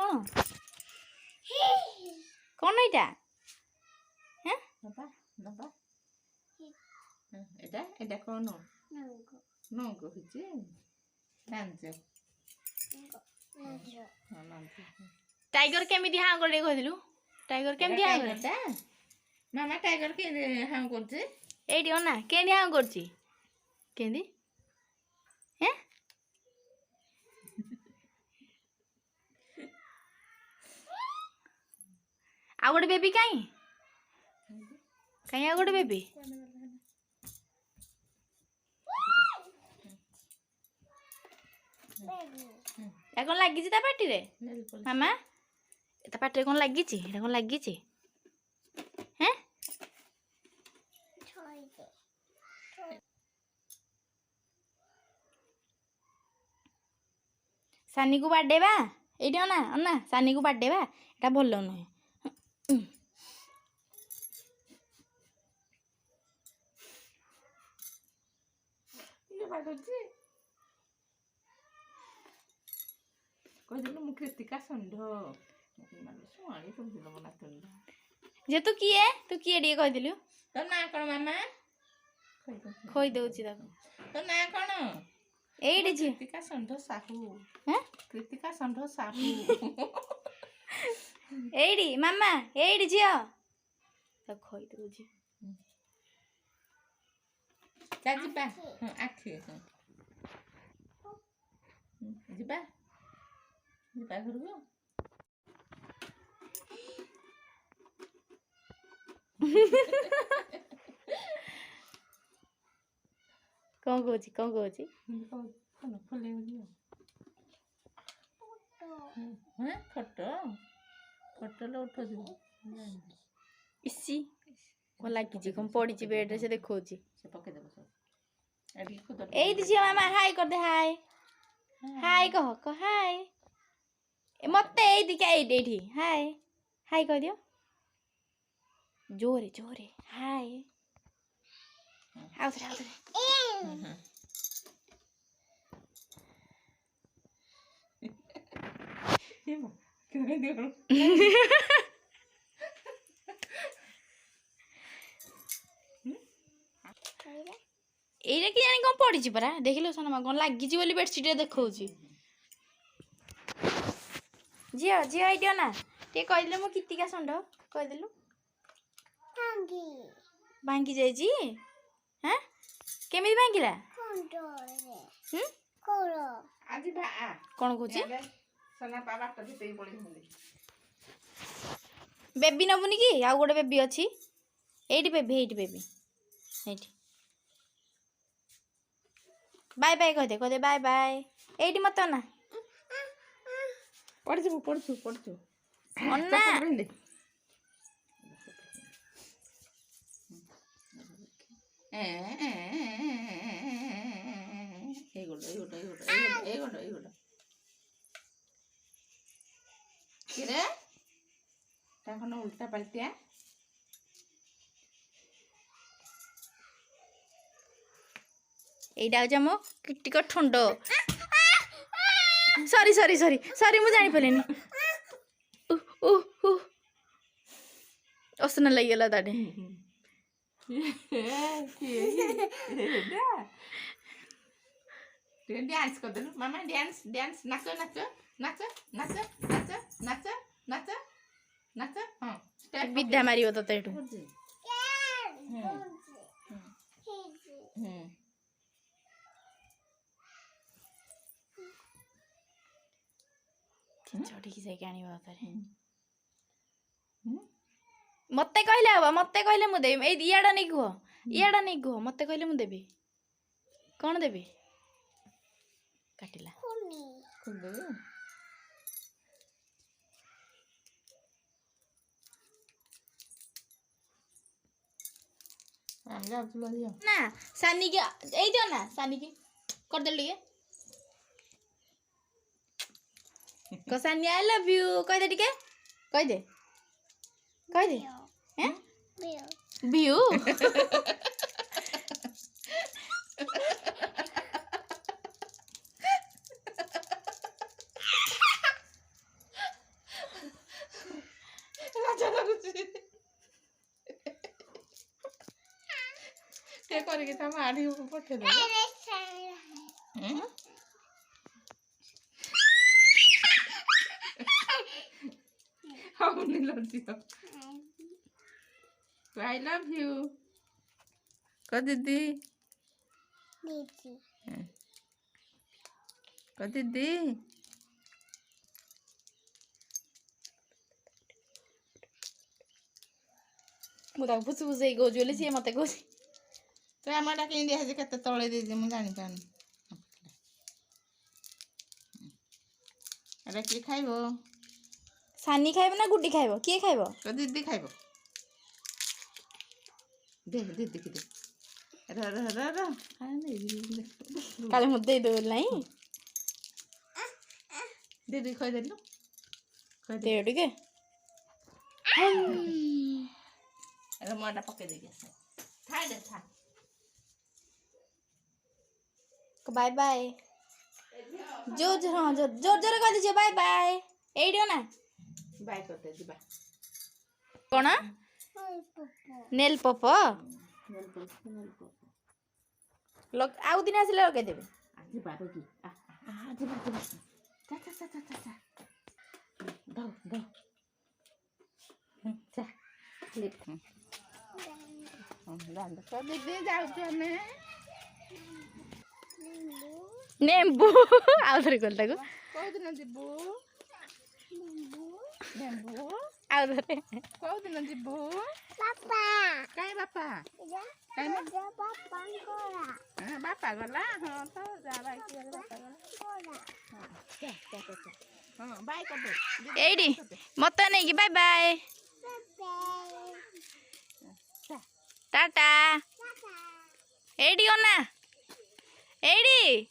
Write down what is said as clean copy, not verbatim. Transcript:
कौन कौन एटा हैं बाबा बाबा एटा एटा कौन नंगो हिचे डांस टाइगर केमिति हां करे कहदिलु टाइगर केमिति हां करे मामा टाइगर के हां करछे एडी ओना केनी हां करछि केंदी हैं आ गोटे बेबी काई आ गोटे बेबी या कौन लगी ता पार्टी रे मामा ता पार्टी कौन लगी कौन लगी हैं सानी को बाडेबा एटी अना अना सानी को बाडेबा एटा भल नुहे कहदिलु मु कृतिका संढ सुआणी कहदिलु मना जे तू किए डी कहदिलु तो ना कोन मामा खोई दउची ताको तो ना कोन एडी जी कृतिका संढ साहू हैं कृतिका संढ साहू एडी मामा एडी जियो तो खोई दउची जाजिबा आखी जिबा जिबा घरको कौन कहूची कौन फुले हैं फोटो फोटो लो उठो इसी कौन लगी कौन पड़ी बेड से देखौची से पके देबो सब एई दिसी मामा हाय कर दे हाय हाय कह हाय मते एई दिके एठी हाय हाय कह दियो जोरे जोरे हाय आउथरे हेमा केने दियो एइरा कि जानी कौन पड़ी परा देखिलो सोना कौन लगी बोली बेडशीट देखौची जियो जियो आइडियो ना टे कहदिले मो कितिका संड कहदिलु भांगी जाइजी हैं केमिति भांगिला आज बा कौन कहूची सोना बाबा तो भीतर पड़ी होली बेबी नबुनी की आ गोटे बेबी अछि एइटी बेबी एइटी बाय बाय कह दे बाय बाय एइटी मत ना पड़छु अन्ना किरे ताखन उल्टा पलटिया एइटा हो मो टिक ठुंड सॉरी सॉरी सॉरी सॉरी मु जानि पलेनी ओसन लगला ताडे डांस कर दे मामा डांस डांस नाचो नाचो नाचो नाचो नाचो नाचो नाचो नाचो हां स्टेप विद्या मारियो तो तेटू चढ़ी की जाके आनी बातारे मते कहले हबा मते कहले मु देबी ए इयाडा नै कुह मते कहले मु देबी कौन देबी काटिला ना सानी की ए दियो ना सानी की कर दे लिए को सानी आई लव यू कह दे टिके कह दे हैं बियू ଭିଡ଼ିଓ କରିକି ତା ମାଡ଼ି ପଠେଇଦେବେ। ହଉନି ଲୋ ଝିଅ। I love you. କ ଦିଦି। କ ଦିଦି। ମୁଁ ତାକୁ ଫୁସ ଫୁସ ହେଇ କହୁଛି ବୋଲି ସିଏ ମତେ କହୁଛି। ତ ଆମଟା କେମିତି ଦିଆହେଇଛି କେତେ ତଳେ ଦେଇଛି ମୁଁ ଜାଣିପାରୁନି। ଏଟା କିଏ ଖାଇବ? ସାନି ଖାଇବ ନା ଗୁଡି ଖାଇବ? କିଏ ଖାଇବ? ତ ଦିଦି ଖାଇବ। ଦେ ଦିଦିକି ଦେ। କାଳେ ମୁଁ ଦେଇଦେବୁ ନାହିଁ। ଦିଦି ଖୋଇଦେଲୁ। ଦେ ଟିକେ। ମଟା ପକେଇ ଦେଇକି ଆସ। ଥାଇ ଦେ ଥା। ବାय ବାय। जोर जोर हाँ जोर जोर कह दीजिए बाय बाय। एडियो ना बाय करते ଯିବା। कौन नेल पप लग आउ दिन आसिले लगे देबे। ଯିବା ଦେଖି ଯିବା ଯିବା। ଚା ଚା ଚା ଚା ଚା। ଦଉ ଦଉ। ଚା ଲିଫ୍ଟ। ତ ଦିଦି ଯାଉଛୁ ଆମେ। नेम्बू आउ थरे कोल ताको କୋଉଦିନ ଯିବୁ? ନେମ୍ବୁ आउ थरे କୋଉଦିନ ଯିବୁ? ବାପା କାଇଁ ବାପା? କାଇଁ ବାପା ଗଲା। ହଁ ତ ଯା ବାଇ ବାପା ଗଲା। ହଁ ବାଇ କରିଦେ। एडी मत नहीं कि बाय बाय टाटा एडी ओना एडी।